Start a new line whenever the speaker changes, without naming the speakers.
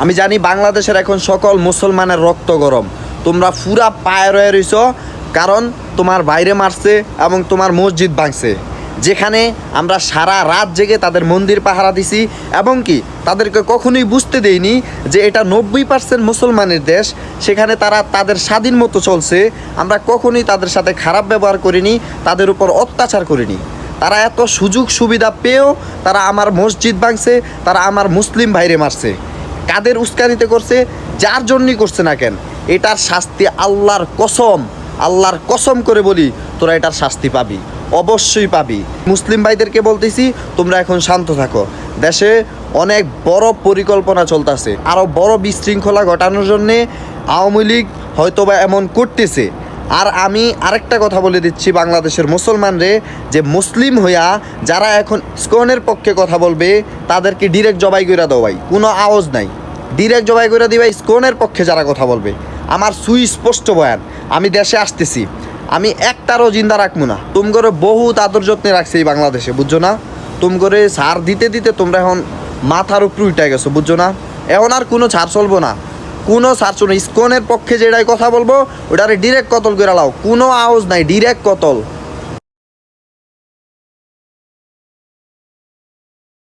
আমি জানি বাংলাদেশের এখন সকল মুসলমানের রক্ত গরম, তোমরা পুরা পায়ে রয়ে রইছ, কারণ তোমার বাইরে মারছে এবং তোমার মসজিদ ভাঙছে, যেখানে আমরা সারা রাত জেগে তাদের মন্দির পাহারা দিছি এবং কি তাদেরকে কখনোই বুঝতে দেইনি যে এটা 90% মুসলমানের দেশ, সেখানে তারা তাদের স্বাধীন মতো চলছে। আমরা কখনোই তাদের সাথে খারাপ ব্যবহার করিনি, তাদের উপর অত্যাচার করিনি। তারা এত সুযোগ সুবিধা পেয়েও তারা আমার মসজিদ ভাঙছে, তারা আমার মুসলিম ভাইরে মারছে। কাদের উস্কানিতে করছে, যার জন্যই করছে না কেন, এটার শাস্তি আল্লাহর কসম করে বলি, তোরা এটার শাস্তি পাবি, অবশ্যই পাবি। মুসলিম ভাইদেরকে বলতেছি, তোমরা এখন শান্ত থাকো। দেশে অনেক বড় পরিকল্পনা চলতেছে, আরও বড় বিশৃঙ্খলা ঘটানোর জন্যে আওয়ামী লীগ হয়তোবা এমন করতেছে। আর আমি আরেকটা কথা বলে দিচ্ছি বাংলাদেশের মুসলমানরে, যে মুসলিম হইয়া যারা এখন ইসকনের পক্ষে কথা বলবে তাদেরকে ডিরেক্ট জবাই করে দাও ভাই, কোনো আওয়াজ নাই, ডিরেক্ট জবাই করে দিবা। ইসকনের পক্ষে যারা কথা বলবে, আমার সুস্পষ্ট বয়ান, আমি দেশে আসতেছি, আমি একটারও জিন্দা রাখবো না। তুমি করে বহুত আদর যত্নে রাখছি এই বাংলাদেশে, বুঝছো না? তুমি করে ছাড় দিতে দিতে তোমরা এখন মাথার উপর উঠে গেছো, বুঝছো না? এখন আর কোনো ছাড় চলবো না, কোনো ছাড় চলবে। ইসকনের পক্ষে যেটাই কথা বলবো ওটারে ডিরেক্ট কতল করে লাও, কোনো আওয়াজ নাই, ডিরেক্ট কতল।